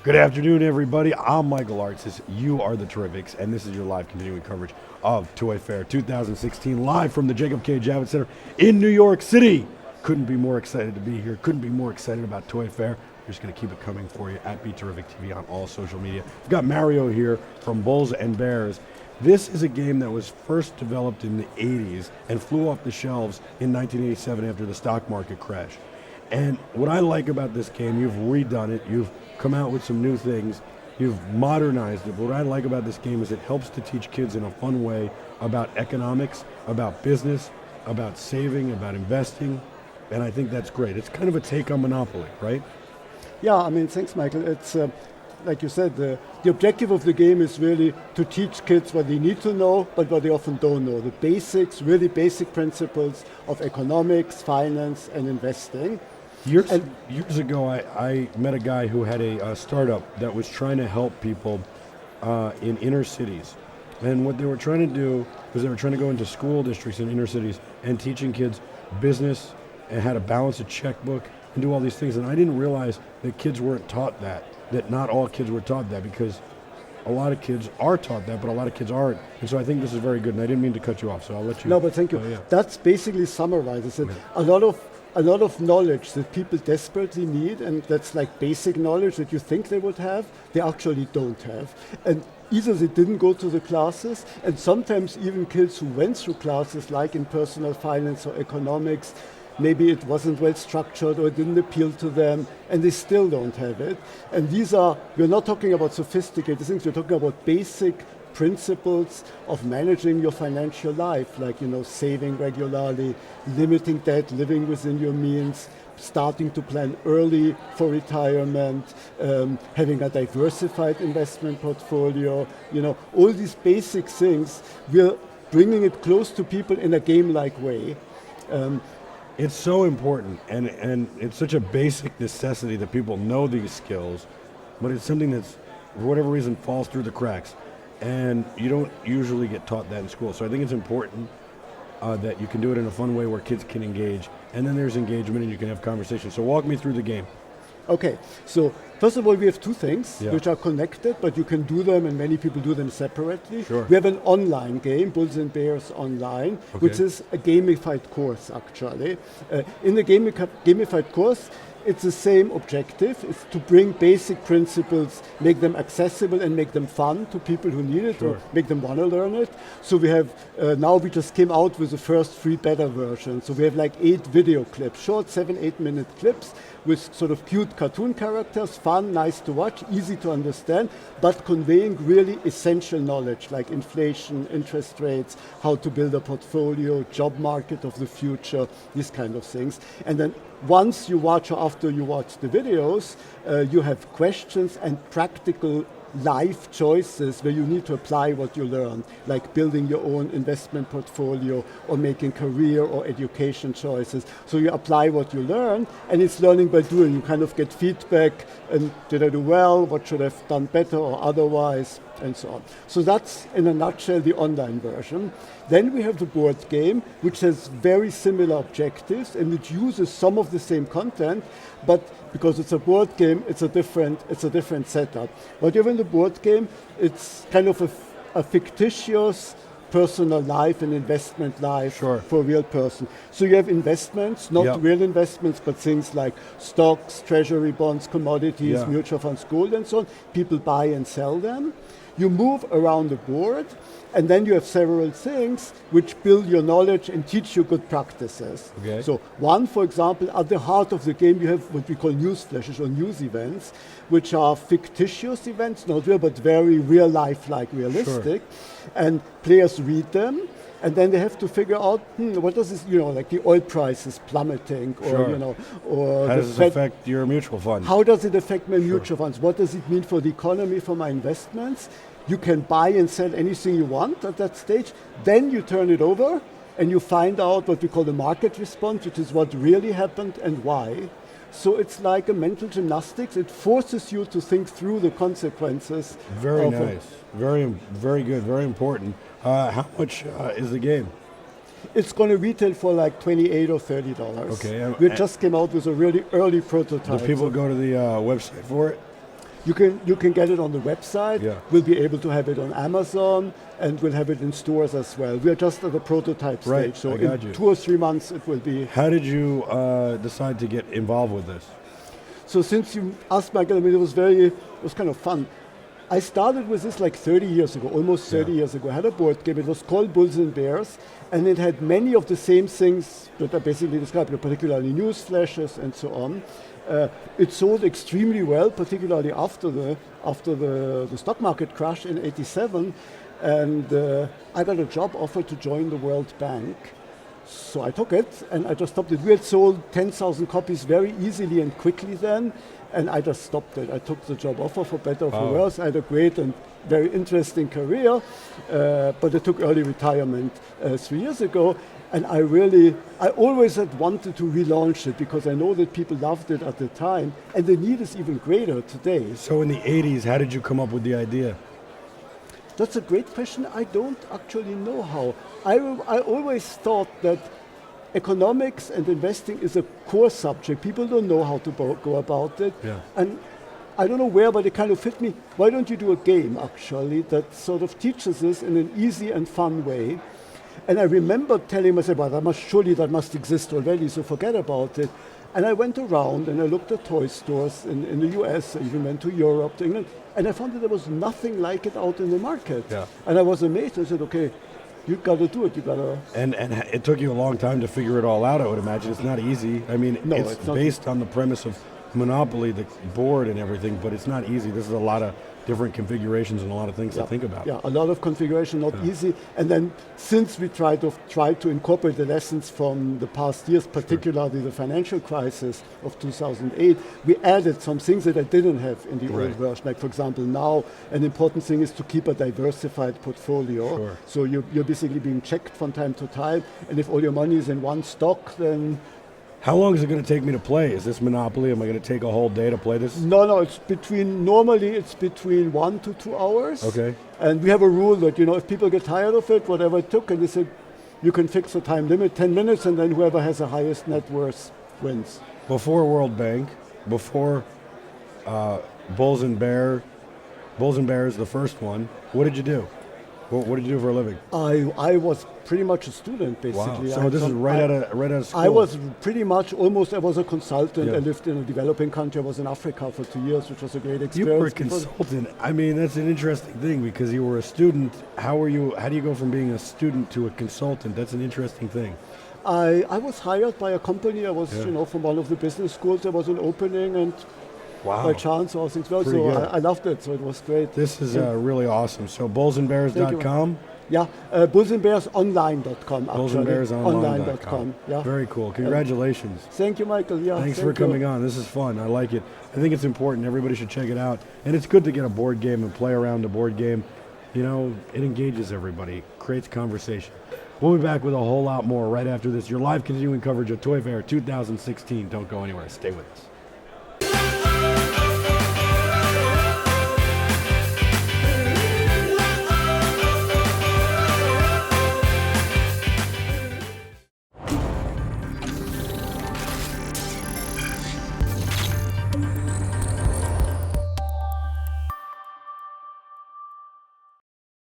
Good afternoon, everybody. I'm Michael Artsis. You are the Terrifics, and this is your live continuing coverage of Toy Fair 2016, live from the Jacob K. Javits Center in New York City. Couldn't be more excited to be here. Couldn't be more excited about Toy Fair. We're just going to keep it coming for you at BeTerrific TV on all social media. We've got Mario here from Bulls and Bears. This is a game that was first developed in the 80s and flew off the shelves in 1987 after the stock market crash. And what I like about this game, you've redone it, you've come out with some new things, you've modernized it. But what I like about this game is it helps to teach kids in a fun way about economics, about business, about saving, about investing, and I think that's great. It's kind of a take on Monopoly, right? Yeah, I mean, thanks, Michael. It's like you said, the objective of the game is really to teach kids what they need to know, but what they often don't know. The basics, really basic principles of economics, finance, and investing. Years ago, I met a guy who had a startup that was trying to help people in inner cities. And what they were trying to do was they were trying to go into school districts in inner cities and teaching kids business and how to balance a checkbook and do all these things. And I didn't realize that kids weren't taught that not all kids were taught that, because a lot of kids are taught that, but a lot of kids aren't. And so I think this is very good. And I didn't mean to cut you off, so I'll let you. No, but thank you. Yeah. That's basically summarizes it. A lot of knowledge that people desperately need, and that's like basic knowledge that you think they would have, they actually don't have. And either they didn't go to the classes, and sometimes even kids who went through classes like in personal finance or economics, maybe it wasn't well structured or it didn't appeal to them, and they still don't have it. And we're not talking about sophisticated things, we're talking about basic principles of managing your financial life, like, saving regularly, limiting debt, living within your means, starting to plan early for retirement, having a diversified investment portfolio, all these basic things, we're bringing it close to people in a game-like way. It's so important, and it's such a basic necessity that people know these skills, but it's something that's, for whatever reason, falls through the cracks. And you don't usually get taught that in school. So I think it's important that you can do it in a fun way where kids can engage. And then there's engagement and you can have conversations. So walk me through the game. Okay, so first of all, we have two things which are connected, but you can do them, and many people do them separately. Sure. We have an online game, Bulls and Bears Online, which is a gamified course, actually. In the gamified course, it's the same objective. It's to bring basic principles, make them accessible and make them fun to people who need it, or make them want to learn it. So we have, now we just came out with the first free beta version. So we have like 8 video clips, short 7-8 minute clips with sort of cute cartoon characters, fun, nice to watch, easy to understand, but conveying really essential knowledge like inflation, interest rates, how to build a portfolio, job market of the future, these kind of things. And then once you watch or after you watch the videos, you have questions and practical life choices where you need to apply what you learn, like building your own investment portfolio or making career or education choices. So you apply what you learn, and it's learning by doing. You kind of get feedback, and did I do well, what should I have done better or otherwise, and so on. So that's, in a nutshell, the online version. Then we have the board game, which has very similar objectives, and it uses some of the same content, but because it's a board game, it's a different setup. What you have in the board game, it's kind of a fictitious personal life and investment life for a real person. So you have investments, not real investments, but things like stocks, treasury bonds, commodities, mutual funds, gold, and so on. People buy and sell them. You move around the board, and then you have several things which build your knowledge and teach you good practices. Okay. So one, for example, at the heart of the game, you have what we call news flashes or news events, which are fictitious events, not real, but very real life, like realistic. And players read them, and then they have to figure out, what does this, like the oil price is plummeting, or, or how does this affect your mutual fund? How does it affect my mutual funds? What does it mean for the economy, for my investments? You can buy and sell anything you want at that stage. Then you turn it over, and you find out what we call the market response, which is what really happened and why. So it's like a mental gymnastics. It forces you to think through the consequences. Very nice. Very, very good. Very important. How much is the game? It's going to retail for like $28 or $30. Okay. We just came out with a really early prototype. Do people go to the website for it? You can get it on the website. Yeah. We'll be able to have it on Amazon, and we'll have it in stores as well. We are just at the prototype stage, Right, so I got in you. 2 or 3 months it will be. How did you decide to get involved with this? So since you asked, Michael, I mean, it was kind of fun. I started with this like 30 years ago, almost 30 years ago. I had a board game. It was called Bulls and Bears, and it had many of the same things that I basically described, particularly news flashes and so on. It sold extremely well, particularly after the stock market crash in '87, and I got a job offer to join the World Bank. So I took it and I just stopped it. We had sold 10,000 copies very easily and quickly then, and I just stopped it. I took the job offer for better or for worse. I had a great and very interesting career, but I took early retirement 3 years ago. And I always had wanted to relaunch it because I know that people loved it at the time, and the need is even greater today. So in the 80s, how did you come up with the idea? That's a great question. I don't actually know how. I always thought that economics and investing is a core subject. People don't know how to go about it. Yeah. And I don't know where, but it kind of fit me. Why don't you do a game, actually, that sort of teaches this in an easy and fun way? And I remember telling myself, well, surely that must exist already, so forget about it. And I went around and I looked at toy stores in the US, I even went to Europe, to England, and I found that there was nothing like it out in the market. Yeah. And I was amazed. I said, okay, you got to do it. You got to. And it took you a long time to figure it all out, I would imagine. It's not easy. I mean, No, it's it's not. based on the premise of Monopoly, the board and everything, but it's not easy. This is a lot of different configurations and a lot of things to think about. Yeah, a lot of configuration, not easy. And then since we tried to incorporate the lessons from the past years, particularly the financial crisis of 2008, we added some things that I didn't have in the old version. Like, for example, now an important thing is to keep a diversified portfolio. Sure. So you're basically being checked from time to time. And if all your money is in one stock, then How long is it going to take me to play? Is this Monopoly? Am I going to take a whole day to play this? No, normally it's between 1 to 2 hours. Okay. And we have a rule that, if people get tired of it, whatever it took, and they said, you can fix the time limit, 10 minutes, and then whoever has the highest net worth wins. Before World Bank, before Bulls and Bears, the first one, what did you do? What did you do for a living? I was pretty much a student, basically. Wow. So this is right out of school. I was pretty much I was a consultant. Yeah. I lived in a developing country. I was in Africa for 2 years, which was a great You experience. were a consultant. I mean, that's an interesting thing because you were a student. How do you go from being a student to a consultant? That's an interesting thing. I was hired by a company. I was, from one of the business schools. There was an opening, and by chance all things well. Pretty So good. I loved it. So it was great. This is really awesome. So bullsandbears.com? Yeah, bullsandbearsonline.com actually. Bullsandbearsonline.com. Yeah. Very cool. Congratulations. Thank you, Michael. Yeah. Thanks thank for coming on. This is fun. I like it. I think it's important. Everybody should check it out. And it's good to get a board game and play around a board game. It engages everybody, creates conversation. We'll be back with a whole lot more right after this. Your live continuing coverage of Toy Fair 2016. Don't go anywhere. Stay with us.